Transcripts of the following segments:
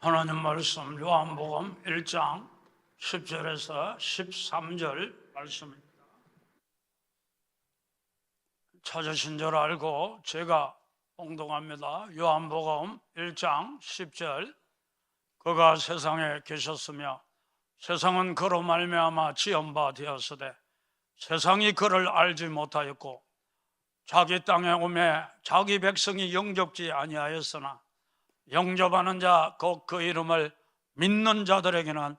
하나님 말씀 요한복음 1장 10절에서 13절 말씀입니다. 찾으신 줄 알고 제가 봉독합니다. 요한복음 1장 10절. 그가 세상에 계셨으며 세상은 그로 말미암아 지은 바 되었으되 세상이 그를 알지 못하였고 자기 땅에 오매 자기 백성이 영접지 아니하였으나 영접하는 자 곧 그 이름을 믿는 자들에게는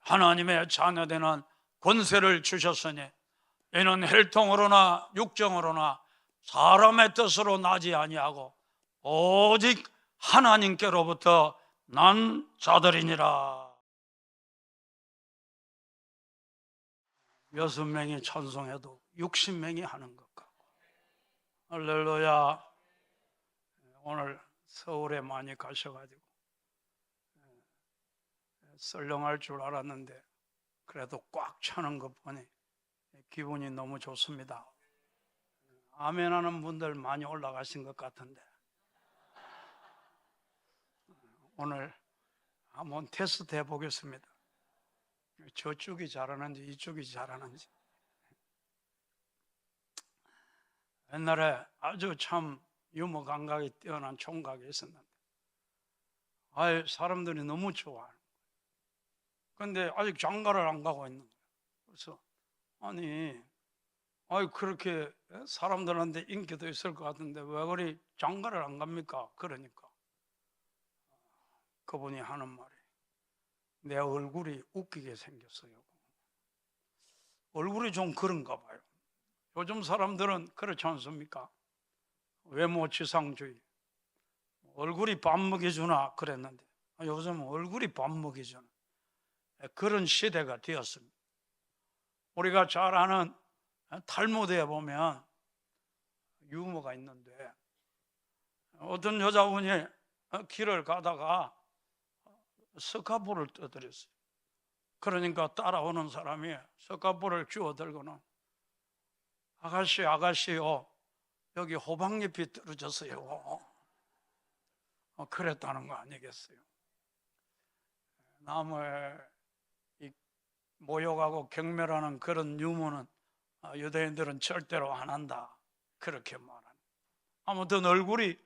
하나님의 자녀되는 권세를 주셨으니 이는 혈통으로나 육정으로나 사람의 뜻으로 나지 아니하고 오직 하나님께로부터 난 자들이니라. 6명이 찬송해도 60명이 하는 것 같고. 할렐루야. 오늘 서울에 많이 가셔가지고 썰렁할 줄 알았는데 그래도 꽉 차는 것 보니 기분이 너무 좋습니다. 아멘 하는 분들 많이 올라가신 것 같은데 오늘 한번 테스트 해보겠습니다. 저쪽이 잘하는지 이쪽이 잘하는지. 옛날에 아주 참 유머 감각이 뛰어난 총각이 있었는데 사람들이 너무 좋아하는 거예요. 근데 아직 장가를 안 가고 있는 거예요. 그래서 그렇게 사람들한테 인기도 있을 것 같은데 왜 그리 장가를 안 갑니까? 그러니까 그분이 하는 말이 내 얼굴이 웃기게 생겼어요. 얼굴이 좀 그런가 봐요. 요즘 사람들은 그렇지 않습니까? 외모지상주의, 얼굴이 밥 먹여주나 그랬는데 요즘 얼굴이 밥 먹여주는 그런 시대가 되었습니다. 우리가 잘 아는 탈무드에 보면 유머가 있는데 어떤 여자분이 길을 가다가 스카프를 떠들였어요. 그러니까 따라오는 사람이 스카프를 쥐어들고는 아가씨요, 여기 호박잎이 떨어졌어요. 그랬다는 거 아니겠어요? 나무에 모욕하고 경멸하는 그런 유머는 유대인들은 절대로 안 한다, 그렇게 말하는. 아무튼 얼굴이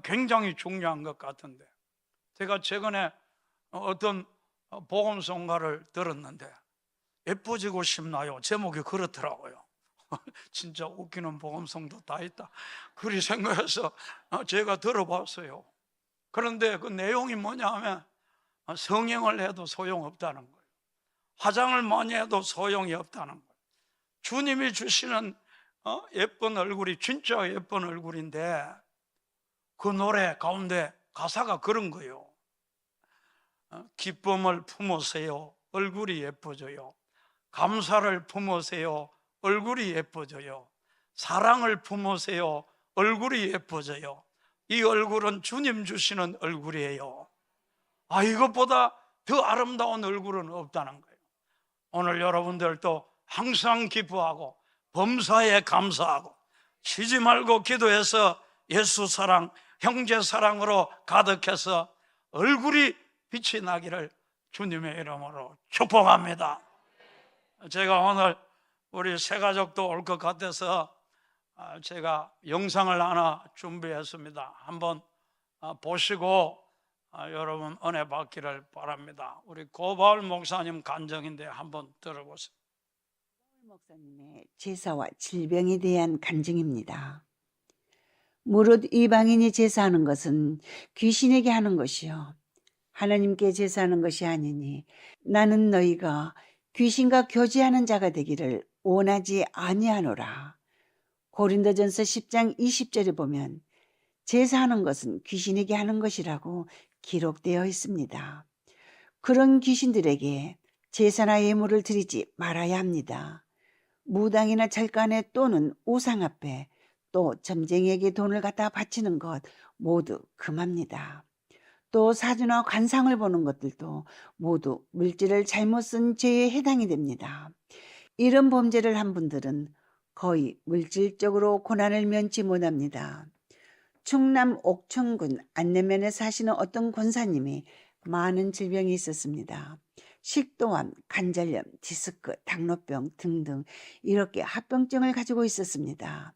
굉장히 중요한 것 같은데 제가 최근에 어떤 복음성가를 들었는데 예뻐지고 싶나요? 제목이 그렇더라고요. 진짜 웃기는 복음성도 다 있다, 그리 생각해서 제가 들어봤어요. 그런데 그 내용이 뭐냐 하면 성형을 해도 소용없다는 거예요. 화장을 많이 해도 소용이 없다는 거예요. 주님이 주시는 예쁜 얼굴이 진짜 예쁜 얼굴인데 그 노래 가운데 가사가 그런 거예요. 기쁨을 품으세요, 얼굴이 예뻐져요. 감사를 품으세요, 얼굴이 예뻐져요. 사랑을 품으세요, 얼굴이 예뻐져요. 이 얼굴은 주님 주시는 얼굴이에요. 이것보다 더 아름다운 얼굴은 없다는 거예요. 오늘 여러분들도 항상 기뻐하고 범사에 감사하고 쉬지 말고 기도해서 예수 사랑, 형제 사랑으로 가득해서 얼굴이 빛이 나기를 주님의 이름으로 축복합니다. 제가 오늘 우리 새 가족도 올 것 같아서 제가 영상을 하나 준비했습니다. 한번 보시고 여러분 은혜 받기를 바랍니다. 우리 고바울 목사님 간증인데 한번 들어보세요. 고바울 목사님의 제사와 질병에 대한 간증입니다. 무릇 이방인이 제사하는 것은 귀신에게 하는 것이요 하나님께 제사하는 것이 아니니 나는 너희가 귀신과 교제하는 자가 되기를 원하지 아니하노라. 고린도전서 10장 20절에 보면 제사하는 것은 귀신에게 하는 것이라고 기록되어 있습니다. 그런 귀신들에게 제사나 예물을 드리지 말아야 합니다. 무당이나 절간에 또는 우상 앞에 또 점쟁이에게 돈을 갖다 바치는 것 모두 금합니다. 또 사주나 관상을 보는 것들도 모두 물질을 잘못 쓴 죄에 해당이 됩니다. 이런 범죄를 한 분들은 거의 물질적으로 고난을 면치 못합니다. 충남 옥천군 안내면에 사시는 어떤 권사님이 많은 질병이 있었습니다. 식도암, 관절염, 디스크, 당뇨병 등등 이렇게 합병증을 가지고 있었습니다.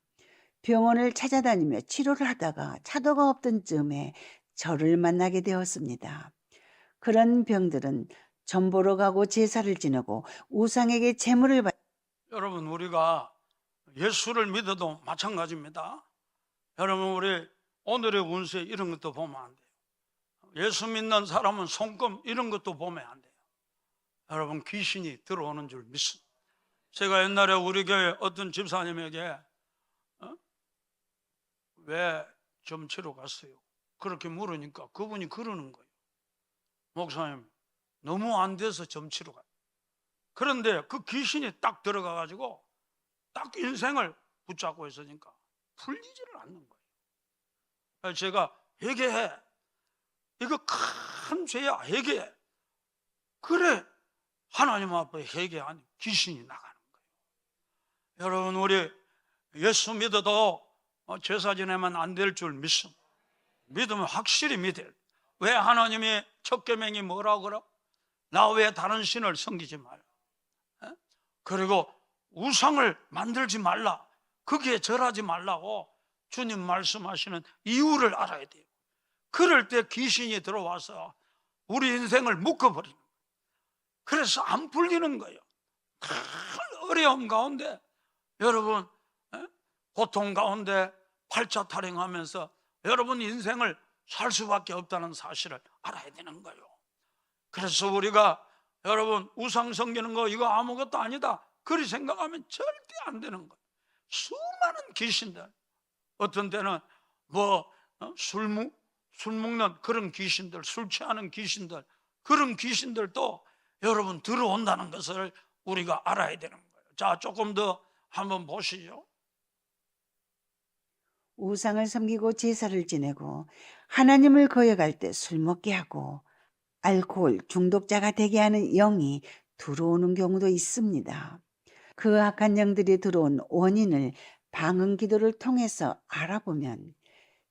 병원을 찾아다니며 치료를 하다가 차도가 없던 즈음에 저를 만나게 되었습니다. 그런 병들은 전 보러 가고 제사를 지내고 우상에게 제물을 받 여러분, 우리가 예수를 믿어도 마찬가지입니다. 여러분, 우리 오늘의 운세 이런 것도 보면 안 돼요. 예수 믿는 사람은 손금 이런 것도 보면 안 돼요. 여러분, 귀신이 들어오는 줄 믿습니다. 제가 옛날에 우리 교회 어떤 집사님에게 왜 점치러 갔어요? 그렇게 물으니까 그분이 그러는 거예요. 목사님, 너무 안 돼서 점치러 가요. 그런데 그 귀신이 딱 들어가 가지고 딱 인생을 붙잡고 있으니까 풀리지를 않는 거예요. 그래서 제가 회개해. 이거 큰 죄야. 회개해. 그래 하나님 앞에 회개하니 귀신이 나가는 거예요. 여러분, 우리 예수 믿어도 제사 지내면 안 될 줄 믿습니다. 믿으면 확실히 믿어요. 왜 하나님이 첫 계명이 뭐라고 그러? 나 외에 다른 신을 섬기지 말라. 그리고 우상을 만들지 말라. 거기에 절하지 말라고 주님 말씀하시는 이유를 알아야 돼요. 그럴 때 귀신이 들어와서 우리 인생을 묶어버리는 거예요. 그래서 안 풀리는 거예요. 큰 어려움 가운데, 여러분, 고통 가운데 팔자 타령하면서 여러분 인생을 살 수밖에 없다는 사실을 알아야 되는 거예요. 그래서 우리가 여러분 우상 섬기는 거 이거 아무것도 아니다 그리 생각하면 절대 안 되는 거예요. 수많은 귀신들, 어떤 때는 술 먹는 그런 귀신들, 술 취하는 귀신들, 그런 귀신들도 여러분 들어온다는 것을 우리가 알아야 되는 거예요. 자, 조금 더 한번 보시죠. 우상을 섬기고 제사를 지내고 하나님을 거역할 때 술 먹게 하고 알코올 중독자가 되게 하는 영이 들어오는 경우도 있습니다. 그 악한 영들이 들어온 원인을 방언 기도를 통해서 알아보면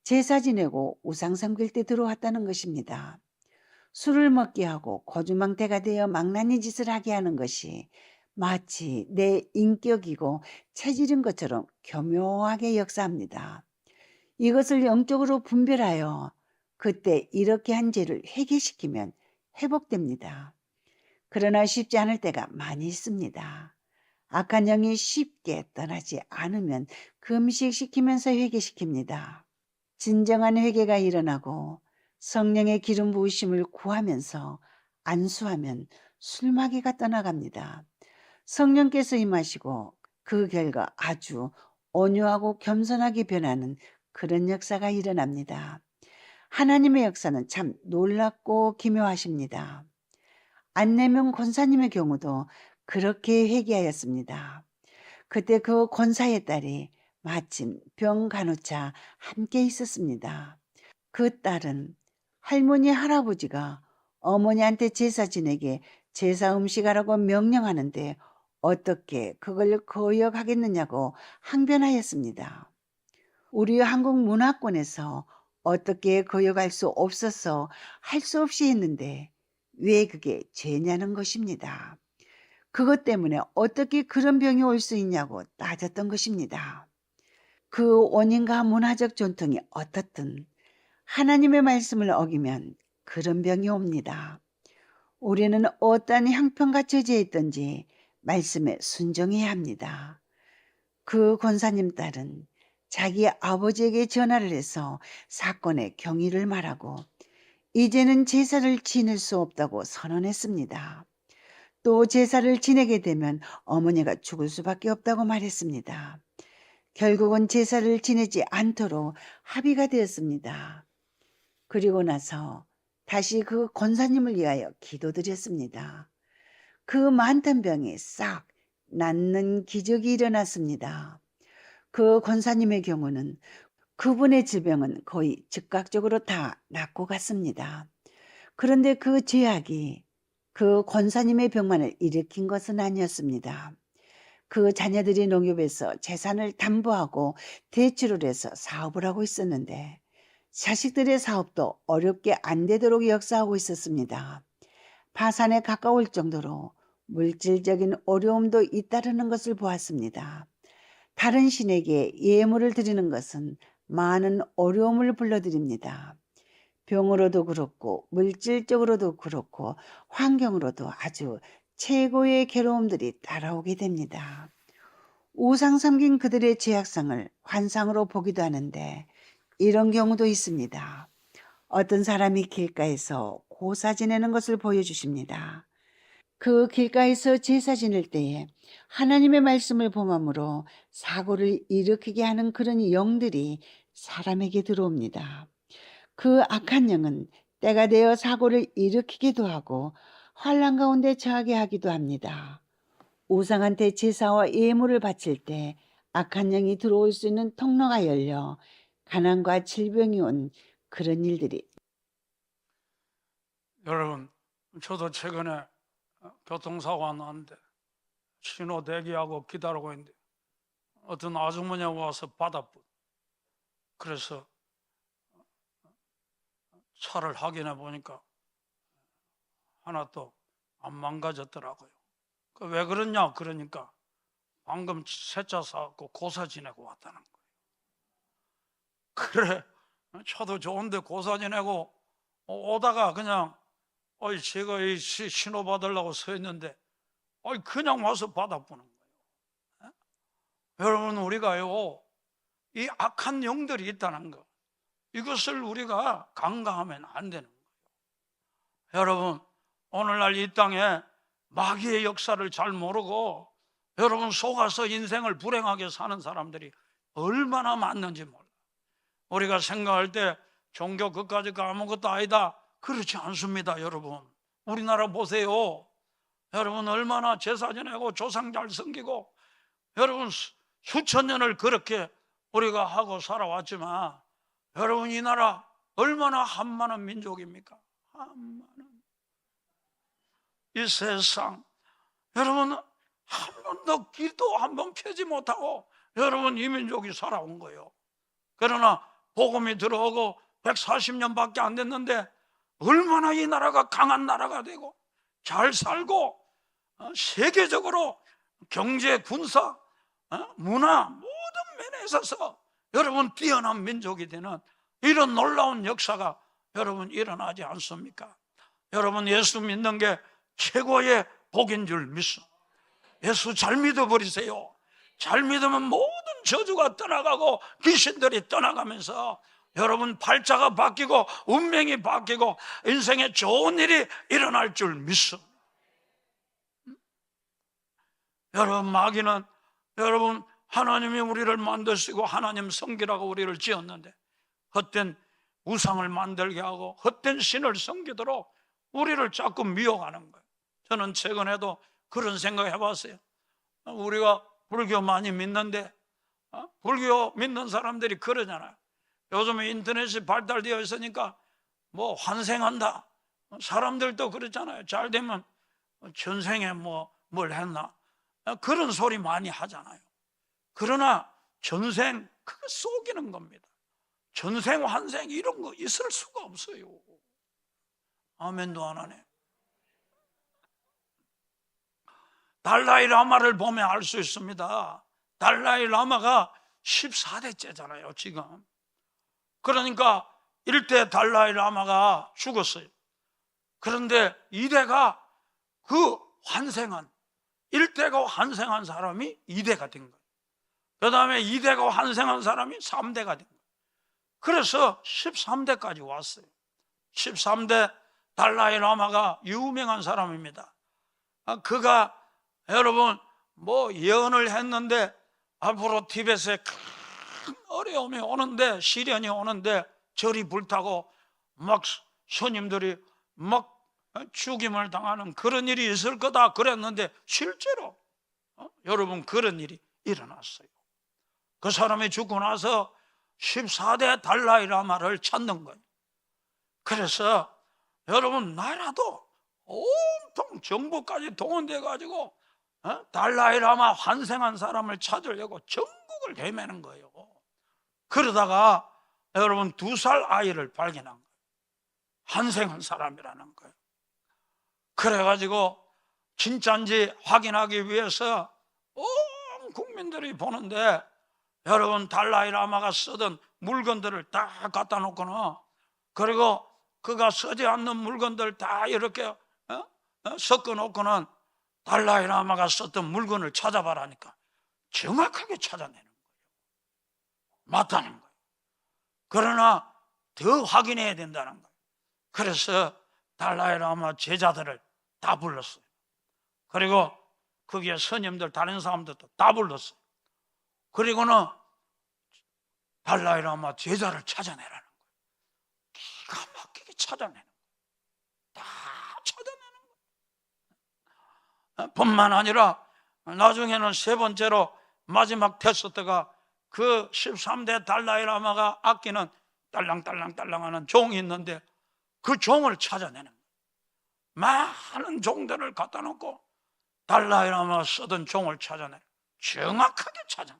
제사 지내고 우상 섬길 때 들어왔다는 것입니다. 술을 먹게 하고 거주망태가 되어 망나니 짓을 하게 하는 것이 마치 내 인격이고 체질인 것처럼 교묘하게 역사합니다. 이것을 영적으로 분별하여 그때 이렇게 한 죄를 회개시키면 회복됩니다. 그러나 쉽지 않을 때가 많이 있습니다. 악한 영이 쉽게 떠나지 않으면 금식시키면서 회개시킵니다. 진정한 회개가 일어나고 성령의 기름 부으심을 구하면서 안수하면 술마귀가 떠나갑니다. 성령께서 임하시고 그 결과 아주 온유하고 겸손하게 변하는 그런 역사가 일어납니다. 하나님의 역사는 참 놀랍고 기묘하십니다. 안내명 권사님의 경우도 그렇게 회개하였습니다. 그때 그 권사의 딸이 마침 병 간호차 함께 있었습니다. 그 딸은 할머니 할아버지가 어머니한테 제사 지내게 제사 음식하라고 명령하는데 어떻게 그걸 거역하겠느냐고 항변하였습니다. 우리 한국 문화권에서 어떻게 거역할 수 없어서 할 수 없이 했는데 왜 그게 죄냐는 것입니다. 그것 때문에 어떻게 그런 병이 올 수 있냐고 따졌던 것입니다. 그 원인과 문화적 전통이 어떻든 하나님의 말씀을 어기면 그런 병이 옵니다. 우리는 어떠한 형편과 처지에 있든지 말씀에 순종해야 합니다. 그 권사님 딸은 자기 아버지에게 전화를 해서 사건의 경위를 말하고 이제는 제사를 지낼 수 없다고 선언했습니다. 또 제사를 지내게 되면 어머니가 죽을 수밖에 없다고 말했습니다. 결국은 제사를 지내지 않도록 합의가 되었습니다. 그리고 나서 다시 그 권사님을 위하여 기도드렸습니다. 그 많던 병이 싹 낫는 기적이 일어났습니다. 그 권사님의 경우는 그분의 질병은 거의 즉각적으로 다 낫고 갔습니다. 그런데 그 죄악이 그 권사님의 병만을 일으킨 것은 아니었습니다. 그 자녀들이 농협에서 재산을 담보하고 대출을 해서 사업을 하고 있었는데 자식들의 사업도 어렵게 안 되도록 역사하고 있었습니다. 파산에 가까울 정도로 물질적인 어려움도 잇따르는 것을 보았습니다. 다른 신에게 예물을 드리는 것은 많은 어려움을 불러들입니다. 병으로도 그렇고 물질적으로도 그렇고 환경으로도 아주 최고의 괴로움들이 따라오게 됩니다. 우상 섬긴 그들의 죄악상을 환상으로 보기도 하는데 이런 경우도 있습니다. 어떤 사람이 길가에서 고사 지내는 것을 보여주십니다. 그 길가에서 제사 지낼 때에 하나님의 말씀을 범함으로 사고를 일으키게 하는 그런 영들이 사람에게 들어옵니다. 그 악한 영은 때가 되어 사고를 일으키기도 하고 환란 가운데 처하게 하기도 합니다. 우상한테 제사와 예물을 바칠 때 악한 영이 들어올 수 있는 통로가 열려 가난과 질병이 온 그런 일들이. 여러분, 저도 최근에 교통사고가 났는데 신호 대기하고 기다리고 있는데 어떤 아주머니가 와서 받아부. 그래서 차를 확인해 보니까 하나 또 안 망가졌더라고요. 왜 그러냐 그러니까 방금 새 차 사갖고 고사 지내고 왔다는 거예요. 그래, 차도 좋은데 고사 지내고 오다가 그냥 제가 이 신호 받으려고 서 있는데 그냥 와서 받아보는 거예요. 여러분, 우리가요 이 악한 영들이 있다는 거, 이것을 우리가 간과하면 안 되는 거예요. 여러분, 오늘날 이 땅에 마귀의 역사를 잘 모르고 여러분 속아서 인생을 불행하게 사는 사람들이 얼마나 많는지 몰라. 우리가 생각할 때 종교 그까짓거 아무것도 아니다, 그렇지 않습니다. 여러분, 우리나라 보세요. 여러분, 얼마나 제사 지내고 조상 잘 섬기고 여러분 수천 년을 그렇게 우리가 하고 살아왔지만 여러분, 이 나라 얼마나 한많은 민족입니까? 한많은. 이 세상 여러분 한 번도 기도 한 번 펴지 못하고 여러분 이 민족이 살아온 거예요. 그러나 복음이 들어오고 140년밖에 안 됐는데 얼마나 이 나라가 강한 나라가 되고 잘 살고 세계적으로 경제, 군사, 문화 모든 면에 있어서 여러분 뛰어난 민족이 되는 이런 놀라운 역사가 여러분 일어나지 않습니까? 여러분, 예수 믿는 게 최고의 복인 줄 믿습니다. 예수 잘 믿어버리세요. 잘 믿으면 모든 저주가 떠나가고 귀신들이 떠나가면서 여러분 팔자가 바뀌고 운명이 바뀌고 인생에 좋은 일이 일어날 줄 믿습니다. 여러분, 마귀는 여러분 하나님이 우리를 만드시고 하나님 섬기라고 우리를 지었는데 헛된 우상을 만들게 하고 헛된 신을 섬기도록 우리를 자꾸 미혹하는 거예요. 저는 최근에도 그런 생각 해봤어요. 우리가 불교 많이 믿는데 불교 믿는 사람들이 그러잖아요. 요즘 인터넷이 발달되어 있으니까 뭐 환생한다, 사람들도 그렇잖아요. 잘 되면 전생에 뭘 했나, 그런 소리 많이 하잖아요. 그러나 전생, 그거 속이는 겁니다. 전생 환생 이런 거 있을 수가 없어요. 아멘도 안 하네. 달라이 라마를 보면 알 수 있습니다. 달라이 라마가 14대째잖아요 지금. 그러니까 1대 달라이 라마가 죽었어요. 그런데 2대가 그 환생한 1대가 환생한 사람이 2대가 된 거예요. 그 다음에 2대가 환생한 사람이 3대가 된 거예요. 그래서 13대까지 왔어요. 13대 달라이 라마가 유명한 사람입니다. 그가 여러분 예언을 했는데 앞으로 티벳에 큰 어려움이 오는데, 시련이 오는데 절이 불타고 막 손님들이 막 죽임을 당하는 그런 일이 있을 거다 그랬는데 실제로 여러분 그런 일이 일어났어요. 그 사람이 죽고 나서 14대 달라이 라마를 찾는 거예요. 그래서 여러분 나라도 온통 정부까지 동원돼 가지고 달라이 라마 환생한 사람을 찾으려고 전국을 헤매는 거예요. 그러다가 여러분 2살 아이를 발견한 거예요. 한생한 사람이라는 거예요. 그래가지고 진짜인지 확인하기 위해서 온 국민들이 보는데, 여러분 달라이라마가 쓰던 물건들을 다 갖다 놓고는, 그리고 그가 쓰지 않는 물건들 다 이렇게 섞어 놓고는 달라이라마가 썼던 물건을 찾아봐라니까 정확하게 찾아내는 거예요. 맞다는 거예요. 그러나 더 확인해야 된다는 거예요. 그래서 달라이라마 제자들을 다 불렀어요. 그리고 거기에 스님들 다른 사람들도 다 불렀어요. 그리고는 달라이라마 제자를 찾아내라는 거예요. 기가 막히게 찾아내는 거예요. 다 찾아내는 거예요. 뿐만 아니라 나중에는 3번째로 마지막 테스트가 그 13대 달라이라마가 아끼는 딸랑딸랑딸랑하는 종이 있는데 그 종을 찾아내는 거예요. 많은 종들을 갖다 놓고 달라이라마가 쓰던 종을 찾아내, 정확하게 찾아내.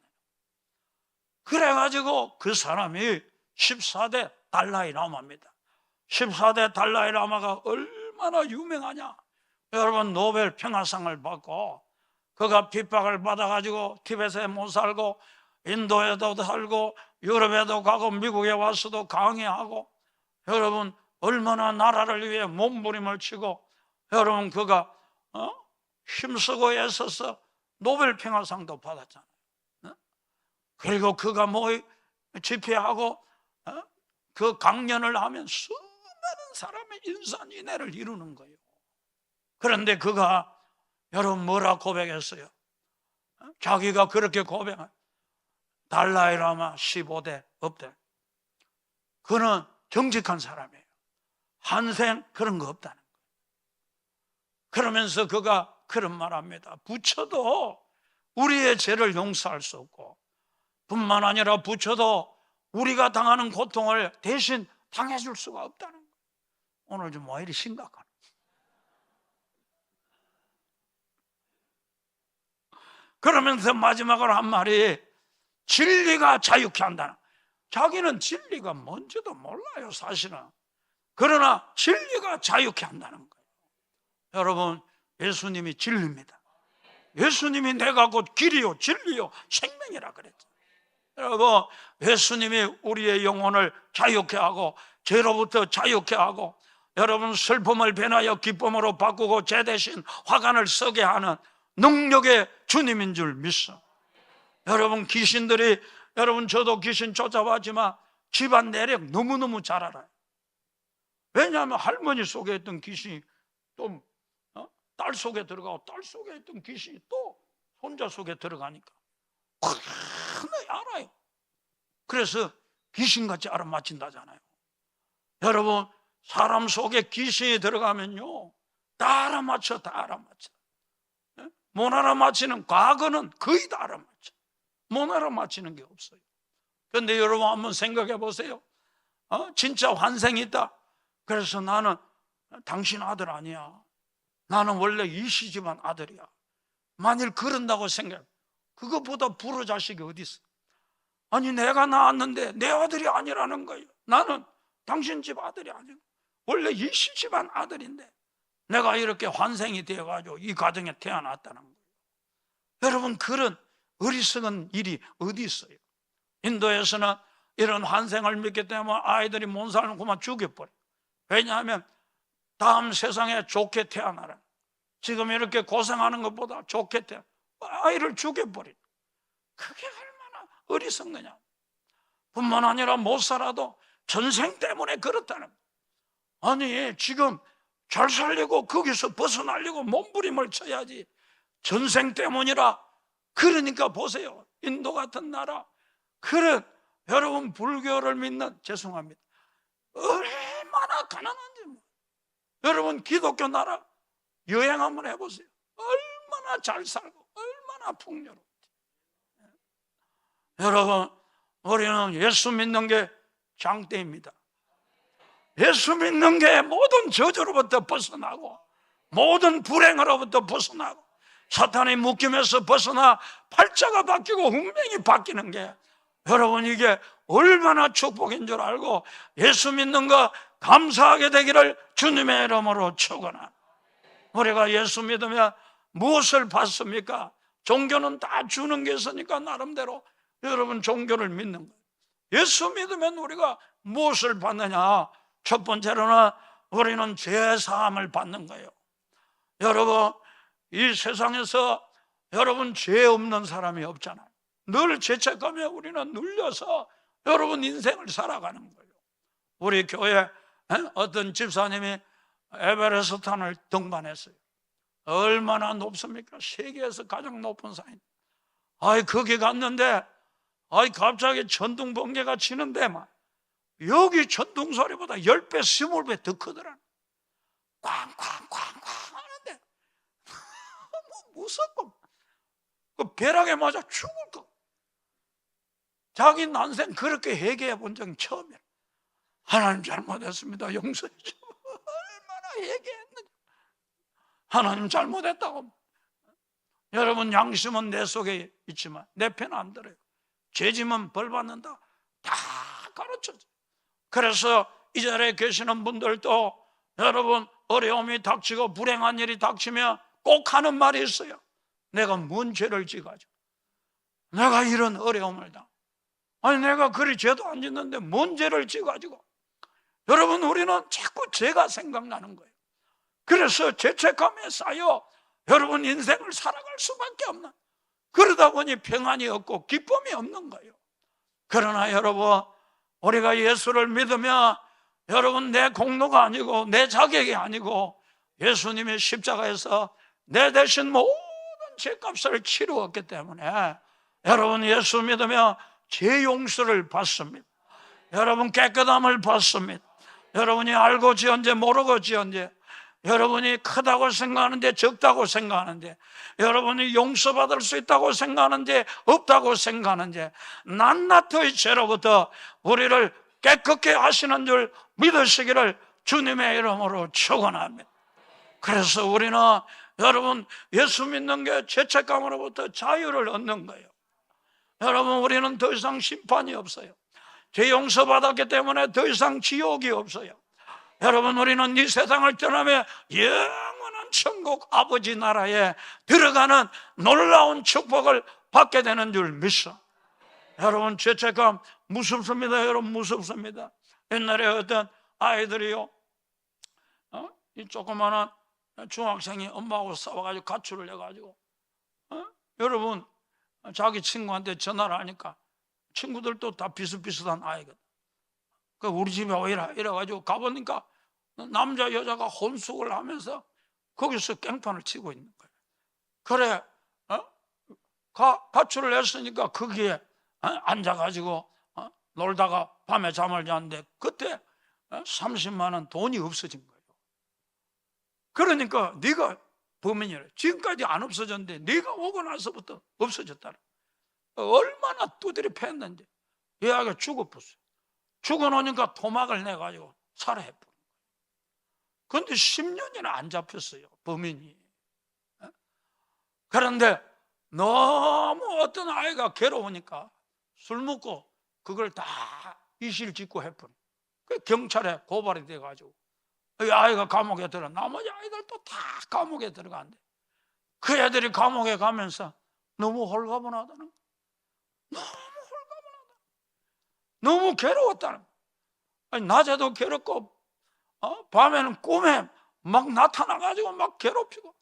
그래가지고 그 사람이 14대 달라이라마입니다. 14대 달라이라마가 얼마나 유명하냐. 여러분 노벨 평화상을 받고, 그가 핍박을 받아가지고 티베트에 못 살고 인도에도 살고 유럽에도 가고 미국에 와서도 강의하고, 여러분 얼마나 나라를 위해 몸부림을 치고, 여러분 그가 힘쓰고 애써서 노벨 평화상도 받았잖아요. 그리고 그가 집회하고 그 강연을 하면 수많은 사람의 인산인해를 이루는 거예요. 그런데 그가 여러분 뭐라 고백했어요? 자기가 그렇게 고백한 달라이라마 15대 없대. 그는 정직한 사람이에요. 한생 그런 거 없다는 거예요. 그러면서 그가 그런 말합니다. 부처도 우리의 죄를 용서할 수 없고, 뿐만 아니라 부처도 우리가 당하는 고통을 대신 당해줄 수가 없다는 거예요. 오늘 좀 왜 이리 심각하나? 그러면서 마지막으로 한 말이 진리가 자유케 한다는, 자기는 진리가 뭔지도 몰라요 사실은. 그러나 진리가 자유케 한다는 거예요. 여러분 예수님이 진리입니다. 예수님이 내가 곧 길이요 진리요 생명이라 그랬죠. 여러분 예수님이 우리의 영혼을 자유케 하고 죄로부터 자유케 하고, 여러분 슬픔을 변하여 기쁨으로 바꾸고 죄 대신 화관을 서게 하는 능력의 주님인 줄 믿어. 여러분 귀신들이, 여러분 저도 귀신 쫓아봤지만 집안 내력 너무너무 잘 알아요. 왜냐하면 할머니 속에 있던 귀신이 또 딸 속에 들어가고, 딸 속에 있던 귀신이 또 손자 속에 들어가니까 하나에 알아요. 그래서 귀신같이 알아맞힌다잖아요. 여러분 사람 속에 귀신이 들어가면요 다 알아맞혀. 다 알아맞혀. 못 알아맞히는, 과거는 거의 다 알아맞혀. 못 알아맞히는 게 없어요. 그런데 여러분 한번 생각해 보세요. 진짜 환생이 있다. 그래서 나는 당신 아들 아니야. 나는 원래 이씨 집안 아들이야. 만일 그런다고 생각해, 그것보다 불효 자식이 어디 있어? 아니 내가 낳았는데 내 아들이 아니라는 거예요. 나는 당신 집 아들이 아니고 원래 이씨 집안 아들인데 내가 이렇게 환생이 되어가지고 이 가정에 태어났다는 거예요. 여러분 그런 어리석은 일이 어디 있어요? 인도에서는 이런 환생을 믿기 때문에 아이들이 못 살면 그만 죽여버려요. 왜냐하면 다음 세상에 좋게 태어나라, 지금 이렇게 고생하는 것보다 좋게 태어나, 아이를 죽여버려요. 그게 얼마나 어리석은 거냐. 뿐만 아니라 못 살아도 전생 때문에 그렇다는 거예요. 아니 지금 잘 살려고 거기서 벗어나려고 몸부림을 쳐야지, 전생 때문이라. 그러니까 보세요, 인도 같은 나라, 그런 여러분 불교를 믿는, 죄송합니다, 얼마나 가난한지. 여러분 기독교 나라 여행 한번 해보세요. 얼마나 잘 살고 얼마나 풍요로운지. 여러분 우리는 예수 믿는 게 장대입니다. 예수 믿는 게 모든 저주로부터 벗어나고 모든 불행으로부터 벗어나고 사탄의 묶임에서 벗어나 팔자가 바뀌고 운명이 바뀌는 게 여러분, 이게 얼마나 축복인 줄 알고 예수 믿는 거 감사하게 되기를 주님의 이름으로 축원합니다. 우리가 예수 믿으면 무엇을 받습니까? 종교는 다 주는 게 있으니까 나름대로 여러분 종교를 믿는 거예요. 예수 믿으면 우리가 무엇을 받느냐? 첫 번째로는 우리는 죄사함을 받는 거예요. 여러분, 이 세상에서 여러분 죄 없는 사람이 없잖아요. 늘 죄책감에 우리는 눌려서 여러분 인생을 살아가는 거예요. 우리 교회 어떤 집사님이 에베레스트산을 등반했어요. 얼마나 높습니까? 세계에서 가장 높은 산입니다. 거기 갔는데 갑자기 천둥 번개가 치는데 막 여기 천둥 소리보다 10배, 20배 더 크더라. 쾅쾅쾅쾅 하는데 너무 무섭고 그 벼락에 맞아 죽을 거. 자기 난생 그렇게 회개해 본 적은 처음이에요. 하나님 잘못했습니다. 용서해 줘. 얼마나 회개했는지. 하나님 잘못했다고. 여러분, 양심은 내 속에 있지만 내 편 안 들어요. 죄지면 벌 받는다. 다 가르쳐줘. 그래서 이 자리에 계시는 분들도 여러분, 어려움이 닥치고 불행한 일이 닥치면 꼭 하는 말이 있어요. 내가 뭔 죄를 지가지고 내가 이런 어려움을 당. 내가 그리 죄도 안 짓는데 뭔 죄를 지가지고. 여러분, 우리는 자꾸 죄가 생각나는 거예요. 그래서 죄책감에 쌓여 여러분 인생을 살아갈 수밖에 없는, 그러다 보니 평안이 없고 기쁨이 없는 거예요. 그러나 여러분, 우리가 예수를 믿으면 여러분 내 공로가 아니고 내 자격이 아니고 예수님이 십자가에서 내 대신 모든 죄값을 치루었기 때문에 여러분 예수 믿으면 죄 용서를 받습니다. 여러분 깨끗함을 받습니다. 여러분이 알고 지언제 모르고 지언제, 여러분이 크다고 생각하는데 적다고 생각하는데, 여러분이 용서받을 수 있다고 생각하는데 없다고 생각하는데, 낱낱의 죄로부터 우리를 깨끗게 하시는 줄 믿으시기를 주님의 이름으로 축원합니다. 그래서 우리는 여러분 예수 믿는 게 죄책감으로부터 자유를 얻는 거예요. 여러분, 우리는 더 이상 심판이 없어요. 죄 용서받았기 때문에 더 이상 지옥이 없어요. 여러분, 우리는 이 세상을 떠나며 영원한 천국 아버지 나라에 들어가는 놀라운 축복을 받게 되는 줄 믿어. 여러분, 죄책감 무섭습니다. 여러분, 무섭습니다. 옛날에 어떤 아이들이요, 이 조그마한 중학생이 엄마하고 싸워가지고 가출을 해가지고 여러분 자기 친구한테 전화를 하니까 친구들도 다 비슷비슷한 아이거든. 그 우리 집에 오이라 이래가지고 가보니까 남자 여자가 혼숙을 하면서 거기서 깽판을 치고 있는 거예요. 그래, 가출을 했으니까 거기에 앉아가지고 놀다가 밤에 잠을 잤는데 그때 30만 원 돈이 없어진 거예요. 그러니까 네가 범인이래. 지금까지 안 없어졌는데 네가 오고 나서부터 없어졌다. 얼마나 두드려 팼는지. 얘가 죽어버렸어요. 죽어놓으니까 토막을 내가지고 살해해버린 거예요. 그런데 10년이나 안 잡혔어요, 범인이. 그런데 너무 어떤 아이가 괴로우니까 술 먹고 그걸 다 이실 짓고 해버린 거예요. 경찰에 고발이 돼가지고 이 아이가 감옥에 들어, 나머지 아이들도 다 감옥에 들어간대. 그 애들이 감옥에 가면서 너무 홀가분하다는 거예요. 너무 홀가분하다. 너무 괴로웠다는 거예요. 아니, 낮에도 괴롭고 밤에는 꿈에 막 나타나가지고 막 괴롭히고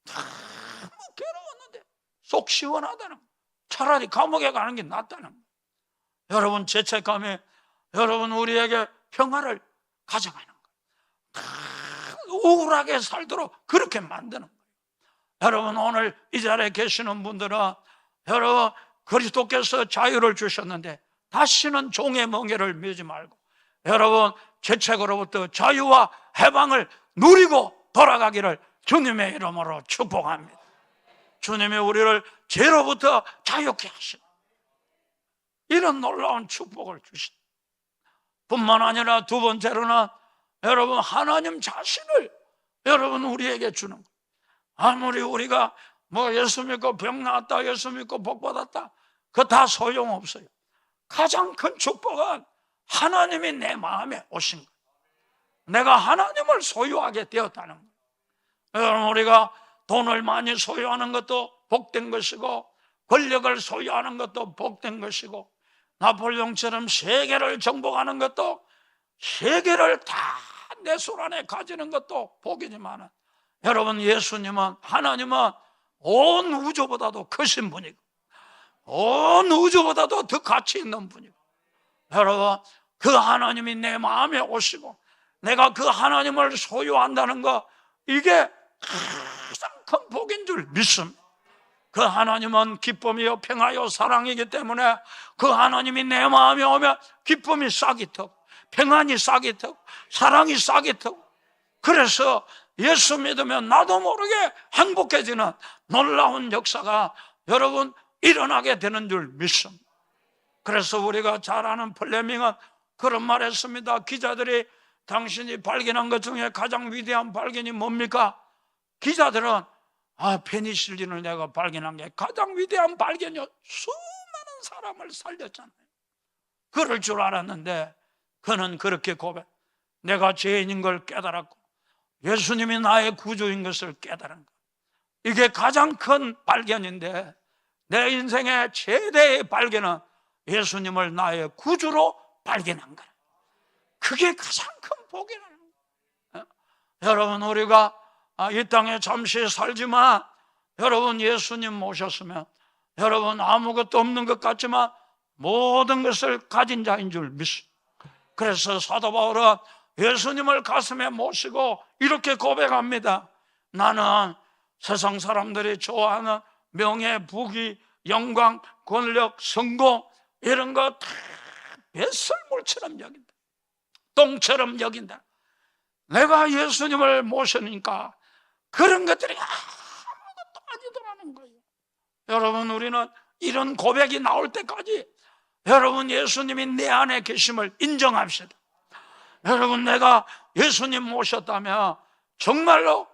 너무 괴로웠는데 속 시원하다는 거예요. 차라리 감옥에 가는 게 낫다는 거예요. 여러분, 죄책감이 여러분 우리에게 평화를 가져가는 거예요. 우울하게 살도록 그렇게 만드는 거예요. 여러분, 오늘 이 자리에 계시는 분들은 여러분 그리스도께서 자유를 주셨는데 다시는 종의 멍에를 매지 말고 여러분 죄책으로부터 자유와 해방을 누리고 돌아가기를 주님의 이름으로 축복합니다. 주님이 우리를 죄로부터 자유케 하시는 이런 놀라운 축복을 주신 뿐만 아니라 두 번째로는 여러분 하나님 자신을 여러분 우리에게 주는 거예요. 아무리 우리가 뭐 예수 믿고 병 나았다, 예수 믿고 복 받았다, 그거 다 소용없어요. 가장 큰 축복은 하나님이 내 마음에 오신 거예요. 내가 하나님을 소유하게 되었다는 거예요. 여러분, 우리가 돈을 많이 소유하는 것도 복된 것이고, 권력을 소유하는 것도 복된 것이고, 나폴레옹처럼 세계를 정복하는 것도, 세계를 다 내 손 안에 가지는 것도 복이지만, 여러분, 예수님은, 하나님은 온 우주보다도 크신 분이고, 온 우주보다도 더 가치 있는 분이고, 여러분, 그 하나님이 내 마음에 오시고 내가 그 하나님을 소유한다는 거, 이게 가장 큰 복인 줄 믿습니다. 그 하나님은 기쁨이요 평화요 사랑이기 때문에 그 하나님이 내 마음에 오면 기쁨이 싹이 트고 평안이 싹이 트고 사랑이 싹이 트고, 그래서 예수 믿으면 나도 모르게 행복해지는 놀라운 역사가 여러분 일어나게 되는 줄 믿습니다. 그래서 우리가 잘 아는 플레밍은 그런 말 했습니다. 기자들이 당신이 발견한 것 중에 가장 위대한 발견이 뭡니까? 기자들은 페니실린을 내가 발견한 게 가장 위대한 발견이요, 수많은 사람을 살렸잖아요. 그럴 줄 알았는데 그는 그렇게 고백, 내가 죄인인 걸 깨달았고 예수님이 나의 구주인 것을 깨달은 것, 이게 가장 큰 발견인데, 내 인생의 최대의 발견은 예수님을 나의 구주로 발견한 거예요. 그게 가장 큰 복이라는 거예요. 여러분, 우리가 이 땅에 잠시 살지만 여러분 예수님 모셨으면 여러분 아무것도 없는 것 같지만 모든 것을 가진 자인 줄 믿습니다. 그래서 사도 바울은 예수님을 가슴에 모시고 이렇게 고백합니다. 나는 세상 사람들이 좋아하는 명예, 부귀, 영광, 권력, 성공 이런 거 다 배설물처럼 여긴다, 똥처럼 여긴다. 내가 예수님을 모시니까 그런 것들이 아무것도 아니더라는 거예요. 여러분, 우리는 이런 고백이 나올 때까지 여러분 예수님이 내 안에 계심을 인정합시다. 여러분, 내가 예수님 모셨다면 정말로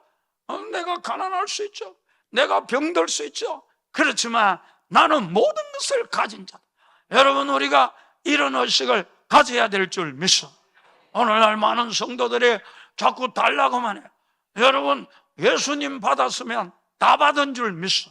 내가 가난할 수 있죠, 내가 병들 수 있죠. 그렇지만 나는 모든 것을 가진 자다. 여러분, 우리가 이런 의식을 가져야 될 줄 믿어. 오늘날 많은 성도들이 자꾸 달라고만 해요. 여러분, 예수님 받았으면 다 받은 줄 믿어.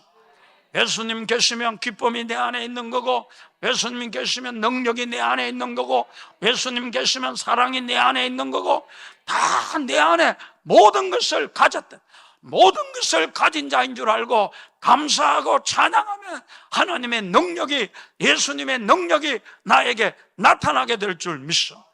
예수님 계시면 기쁨이 내 안에 있는 거고, 예수님 계시면 능력이 내 안에 있는 거고, 예수님 계시면 사랑이 내 안에 있는 거고, 다 내 안에 모든 것을 가졌다, 모든 것을 가진 자인 줄 알고 감사하고 찬양하면 하나님의 능력이, 예수님의 능력이 나에게 나타나게 될 줄 믿어.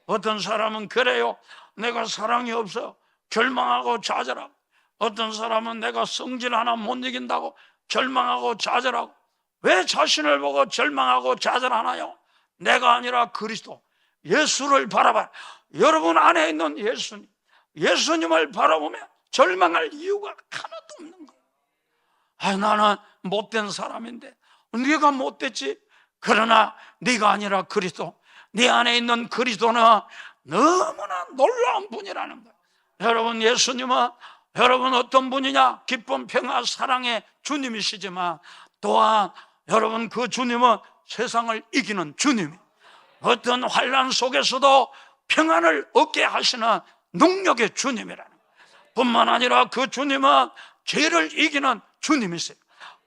어떤 사람은 그래요. 내가 사랑이 없어 절망하고 좌절하고, 어떤 사람은 내가 성질 하나 못 이긴다고 절망하고 좌절하고. 왜 자신을 보고 절망하고 좌절하나요? 내가 아니라 그리스도 예수를 바라봐. 여러분 안에 있는 예수님, 예수님을 바라보면 절망할 이유가 하나도 없는 거예요. 나는 못된 사람인데. 네가 못됐지. 그러나 네가 아니라 그리스도, 네 안에 있는 그리스도는 너무나 놀라운 분이라는 거예요. 여러분, 예수님은 여러분 어떤 분이냐? 기쁨, 평화, 사랑의 주님이시지만 또한 여러분 그 주님은 세상을 이기는 주님이에요. 어떤 환난 속에서도 평안을 얻게 하시는 능력의 주님이라는 거예요. 뿐만 아니라 그 주님은 죄를 이기는 주님이세요.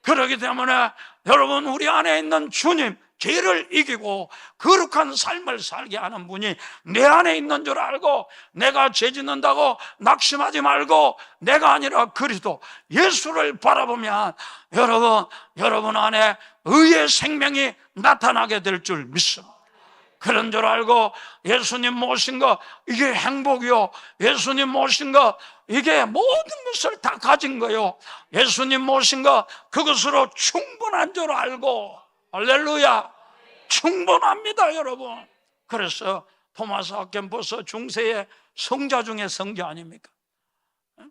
그렇기 때문에 여러분, 우리 안에 있는 주님, 죄를 이기고 거룩한 삶을 살게 하는 분이 내 안에 있는 줄 알고, 내가 죄 짓는다고 낙심하지 말고 내가 아니라 그리스도 예수를 바라보면 여러분 안에 의의 생명이 나타나게 될 줄 믿습니다. 그런 줄 알고 예수님 모신 거 이게 행복이요, 예수님 모신 거 이게 모든 것을 다 가진 거요, 예수님 모신 거 그것으로 충분한 줄 알고, 할렐루야, 충분합니다 여러분. 그래서 토마스 아켄포스 중세의 성자 중에 성자 아닙니까?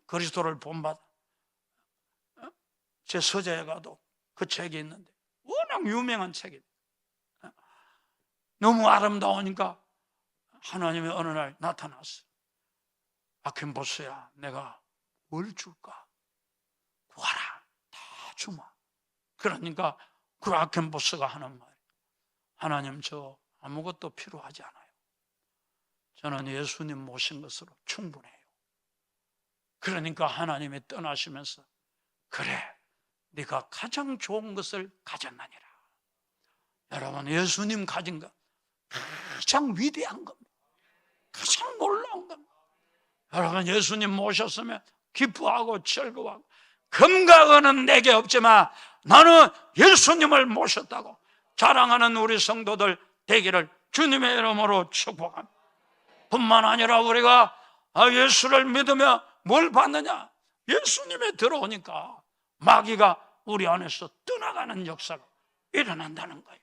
그리스도를 본받아. 제 서재에 가도 그 책이 있는데 워낙 유명한 책이에요. 너무 아름다우니까 하나님이 어느 날 나타났어요. 아켄포스야, 내가 뭘 줄까? 구하라, 다 주마. 그러니까 그 아켄포스가 하는 말, 하나님, 저 아무것도 필요하지 않아요. 저는 예수님 모신 것으로 충분해요. 그러니까 하나님이 떠나시면서, 그래, 네가 가장 좋은 것을 가졌나니라. 여러분, 예수님 가진 것 가장 위대한 겁니다. 가장 놀라운 겁니다. 여러분, 예수님 모셨으면 기뻐하고 즐거워하고, 금과 은은 내게 없지만 나는 예수님을 모셨다고 자랑하는 우리 성도들 되기를 주님의 이름으로 축복합니다. 뿐만 아니라 우리가 예수를 믿으며 뭘 받느냐? 예수님에 들어오니까 마귀가 우리 안에서 떠나가는 역사가 일어난다는 거예요.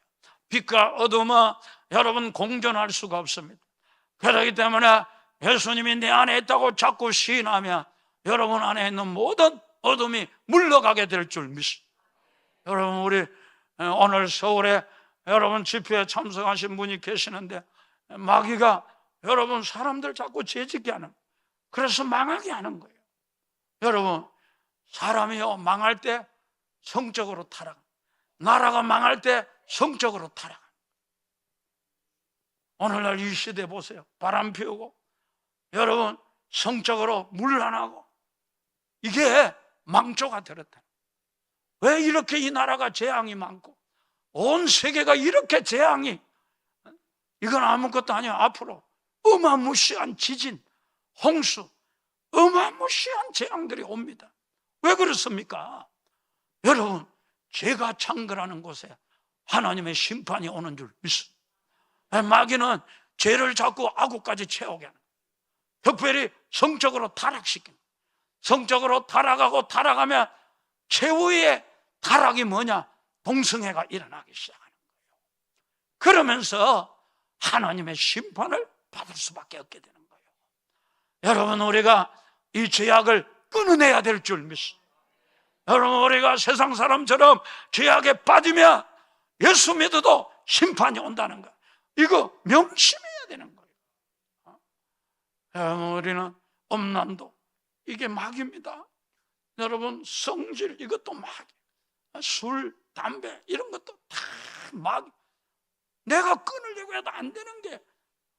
빛과 어둠은 여러분 공존할 수가 없습니다. 그렇기 때문에 예수님이 내 안에 있다고 자꾸 시인하면 여러분 안에 있는 모든 어둠이 물러가게 될 줄 믿습니다. 여러분, 우리 오늘 서울에 여러분 집회에 참석하신 분이 계시는데, 마귀가 여러분 사람들 자꾸 죄짓게 하는, 그래서 망하게 하는 거예요. 여러분, 사람이요 망할 때 성적으로 타락, 나라가 망할 때 성적으로 타락. 오늘날 이 시대 보세요. 바람 피우고 여러분 성적으로 물러나고, 이게 망조가 들었다. 왜 이렇게 이 나라가 재앙이 많고 온 세계가 이렇게 재앙이, 이건 아무것도 아니야. 앞으로 어마무시한 지진, 홍수, 어마무시한 재앙들이 옵니다. 왜 그렇습니까? 여러분, 죄가 창궐하는 곳에 하나님의 심판이 오는 줄 믿습니다. 마귀는 죄를 자꾸 악구까지 채우게 하는, 특별히 성적으로 타락시키는, 성적으로 타락하고 타락하면 최후의 타락이 뭐냐? 동성애가 일어나기 시작하는 거예요. 그러면서 하나님의 심판을 받을 수밖에 없게 되는 거예요. 여러분, 우리가 이 죄악을 끊어내야 될 줄 믿습니다. 여러분, 우리가 세상 사람처럼 죄악에 빠지면 예수 믿어도 심판이 온다는 거, 이거 명심해야 되는 거예요. 여러분, 우리는 음란도 이게 마귀입니다. 여러분, 성질 이것도 마귀, 술, 담배 이런 것도 다 마귀. 내가 끊으려고 해도 안 되는 게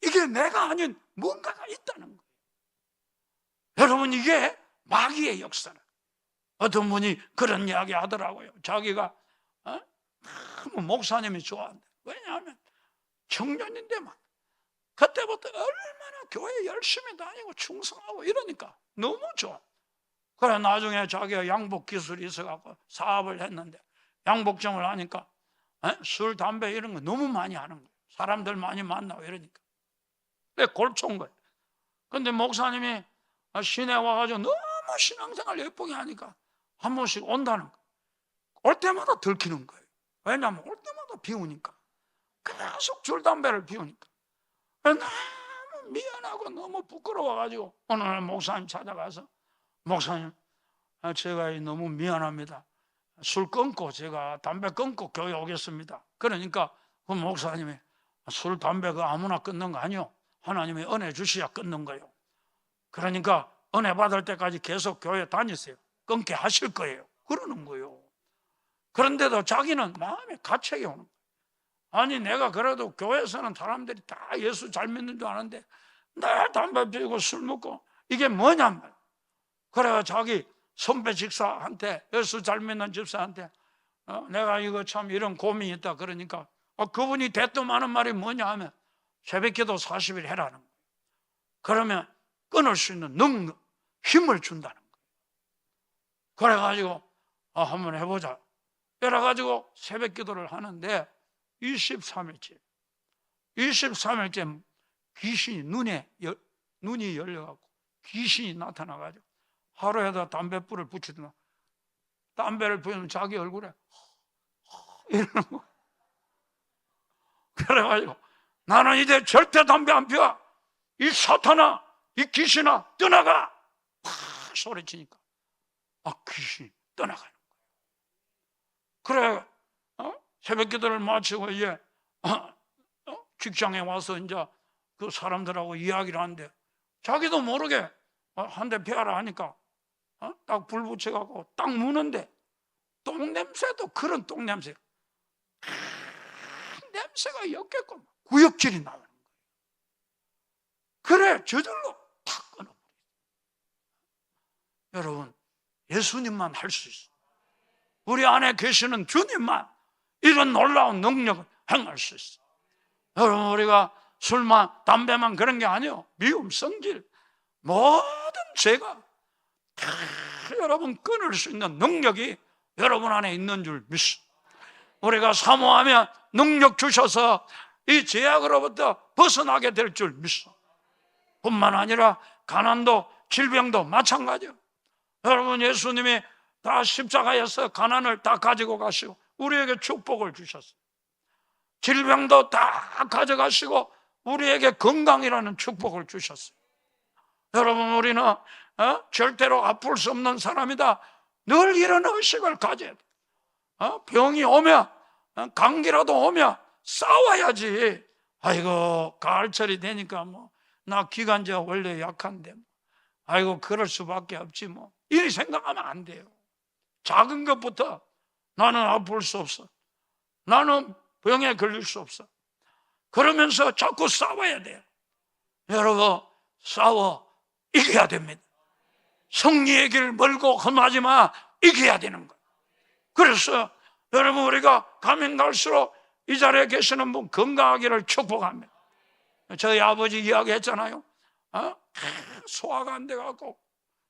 이게 내가 아닌 뭔가가 있다는 거예요. 여러분, 이게 마귀의 역사는. 어떤 분이 그런 이야기 하더라고요. 자기가 너무 목사님이 좋아한다. 왜냐하면 청년인데 막 그때부터 얼마나 교회 열심히 다니고 충성하고 이러니까 너무 좋아. 그래 나중에 자기가 양복 기술이 있어갖고 사업을 했는데, 양복점을 하니까 술, 담배 이런 거 너무 많이 하는 거예요. 사람들 많이 만나고 이러니까 골초인 거예요. 근데 목사님이 시내 와가지고 너무 신앙생활 예쁘게 하니까 한 번씩 온다는 거예요. 올 때마다 들키는 거예요. 왜냐하면 올 때마다 비우니까, 계속 술, 담배를 피우니까 너무 미안하고 너무 부끄러워가지고 오늘 목사님 찾아가서, 목사님, 제가 너무 미안합니다. 술 끊고 제가 담배 끊고 교회 오겠습니다. 그러니까 그 목사님이, 술, 담배 그 아무나 끊는 거 아니요, 하나님의 은혜 주셔야 끊는 거예요. 그러니까 은혜 받을 때까지 계속 교회 다니세요. 끊게 하실 거예요. 그러는 거예요. 그런데도 자기는 마음에 가책이 오는 거예요. 아니, 내가 그래도 교회에서는 사람들이 다 예수 잘 믿는 줄 아는데 나 담배 피우고 술 먹고 이게 뭐냔 말이야. 그래가 자기 선배 집사한테, 예수 잘 믿는 집사한테 내가 이거 참 이런 고민이 있다 그러니까 그분이 대뜸 하는 말이 뭐냐 하면 새벽기도 40일 해라는 거예요. 그러면 끊을 수 있는 능력, 힘을 준다는 거예요. 그래가지고 한번 해보자 이래가지고 새벽기도를 하는데 23일째 귀신이 눈이 열려갖고 귀신이 나타나가지고 하루에다 담뱃불을 붙이더만 담배를 피우면 자기 얼굴에 이러는 거. 그래가지고 나는 이제 절대 담배 안 피워, 이 사탄아, 이 귀신아 떠나가, 팍 소리치니까 귀신이 떠나가는 거예요. 그래 새벽기도를 마치고 이제 직장에 와서 이제 그 사람들하고 이야기를 하는데 자기도 모르게 한 대 피하라 하니까 딱 불 붙여갖고 딱 무는데 똥냄새도 그런 똥냄새, 냄새가 였겠고 구역질이 나오는 거예요. 그래 저절로 탁 끊어버려요. 여러분, 예수님만 할 수 있어요. 우리 안에 계시는 주님만 이런 놀라운 능력을 행할 수 있어요. 여러분, 우리가 술만 담배만 그런 게 아니에요. 미움, 성질, 모든 죄가 다 여러분 끊을 수 있는 능력이 여러분 안에 있는 줄 믿습니다. 우리가 사모하면 능력 주셔서 이 죄악으로부터 벗어나게 될 줄 믿습니다. 뿐만 아니라 가난도 질병도 마찬가지예요. 여러분, 예수님이 다 십자가에서 가난을 다 가지고 가시고 우리에게 축복을 주셨어요. 질병도 다 가져가시고 우리에게 건강이라는 축복을 주셨어요. 여러분, 우리는 절대로 아플 수 없는 사람이다. 늘 이런 의식을 가져야 돼. 병이 오면 감기라도 오면 싸워야지. 아이고, 가을철이 되니까 나 기관지가 원래 약한데 아이고 그럴 수밖에 없지 이리 생각하면 안 돼요. 작은 것부터 나는 아플 수 없어, 나는 병에 걸릴 수 없어, 그러면서 자꾸 싸워야 돼요. 여러분, 싸워 이겨야 됩니다. 승리의 길 멀고 험하지만 이겨야 되는 거예요. 그래서 여러분, 우리가 가면 갈수록 이 자리에 계시는 분 건강하기를 축복합니다. 저희 아버지 이야기했잖아요. 소화가 안 돼갖고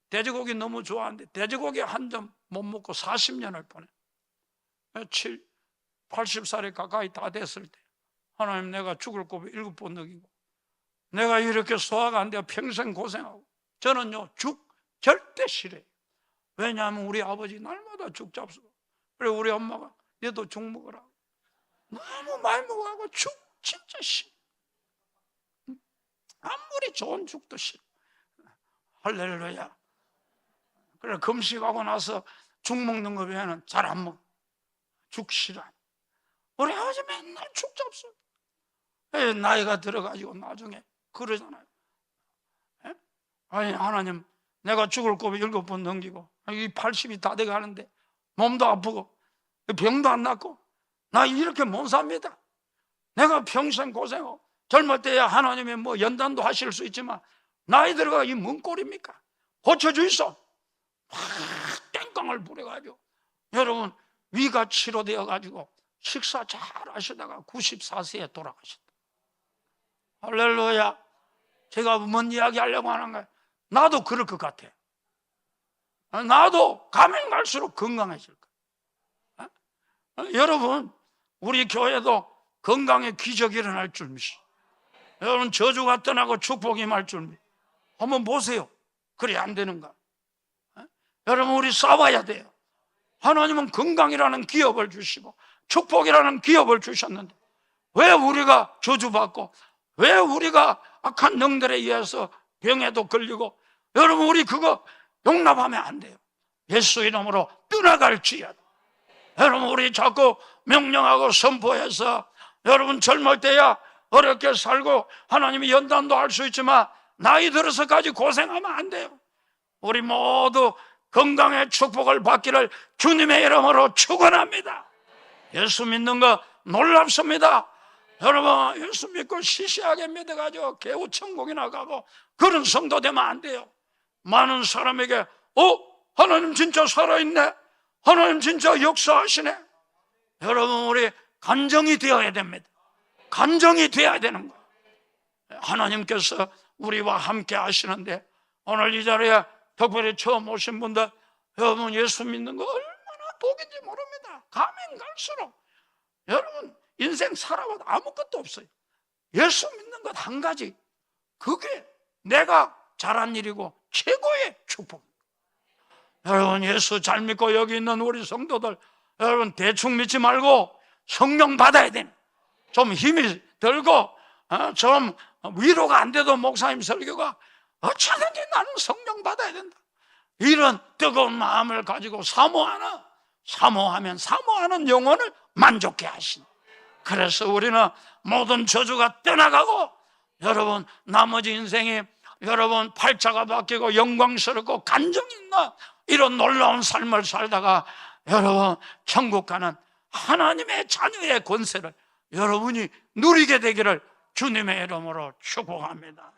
돼지고기 너무 좋아하는데 돼지고기 한 점 못 먹고 40년을 보내. 80살에 가까이 다 됐을 때 하나님, 내가 죽을 고비 7번 먹이고 내가 이렇게 소화가 안 돼서 평생 고생하고, 저는요 죽 절대 싫어요. 왜냐하면 우리 아버지 날마다 죽 잡수고, 그래 우리 엄마가 얘도 죽 먹으라 너무 많이 먹어가고 죽 진짜 싫어. 아무리 좋은 죽도 싫어. 할렐루야. 그래 금식하고 나서 죽 먹는 거 외에는 잘 안 먹어. 죽 싫어. 우리 아버지 맨날 죽 잡수. 나이가 들어가지고 나중에 그러잖아요. 아니 하나님, 내가 죽을 고비 7번 넘기고 이 80이 다 돼가는데 몸도 아프고 병도 안 낫고 나 이렇게 못 삽니다. 내가 평생 고생하고 젊을 때야 하나님이 연단도 하실 수 있지만 나이 들어가 이 뭔 꼴입니까? 고쳐주이소. 땡깡을 부려가지고 여러분 위가 치료되어 가지고 식사 잘 하시다가 94세에 돌아가셨다. 할렐루야. 제가 뭔 이야기 하려고 하는 거예요? 나도 그럴 것 같아. 나도 가면 갈수록 건강해질 거야. 여러분, 우리 교회도 건강의 기적이 일어날 줄 믿습니다. 여러분, 저주가 떠나고 축복이 임할 줄 믿습니다. 한번 보세요. 그래 안 되는가? 여러분, 우리 싸워야 돼요. 하나님은 건강이라는 기업을 주시고 축복이라는 기업을 주셨는데 왜 우리가 저주받고 왜 우리가 악한 영들에 의해서 병에도 걸리고, 여러분 우리 그거 용납하면 안 돼요. 예수 이름으로 떠나갈지어다. 여러분, 우리 자꾸 명령하고 선포해서 여러분 젊을 때야 어렵게 살고 하나님이 연단도 할 수 있지만 나이 들어서까지 고생하면 안 돼요. 우리 모두 건강의 축복을 받기를 주님의 이름으로 축원합니다. 예수 믿는 거 놀랍습니다. 여러분, 예수 믿고 시시하게 믿어가지고 겨우 천국이나 가고 그런 성도 되면 안 돼요. 많은 사람에게 하나님 진짜 살아있네, 하나님 진짜 역사하시네. 여러분, 우리 간정이 되어야 됩니다. 간정이 되어야 되는 거예요. 하나님께서 우리와 함께 하시는데 오늘 이 자리에 특별히 처음 오신 분들, 여러분 예수 믿는 거 얼마나 복인지 모릅니다. 가면 갈수록 여러분 인생 살아봐도 아무것도 없어요. 예수 믿는 것 한 가지, 그게 내가 잘한 일이고 최고의 축복입니다. 여러분, 예수 잘 믿고 여기 있는 우리 성도들, 여러분 대충 믿지 말고 성령 받아야 되는, 좀 힘이 들고 좀 위로가 안 돼도 목사님 설교가 어쩌든지 나는 성령 받아야 된다, 이런 뜨거운 마음을 가지고 사모하면 사모하는 영혼을 만족해 하신. 그래서 우리는 모든 저주가 떠나가고 여러분 나머지 인생이 여러분 팔자가 바뀌고 영광스럽고 간정 있는 이런 놀라운 삶을 살다가 여러분 천국 가는 하나님의 자녀의 권세를 여러분이 누리게 되기를 주님의 이름으로 축복합니다.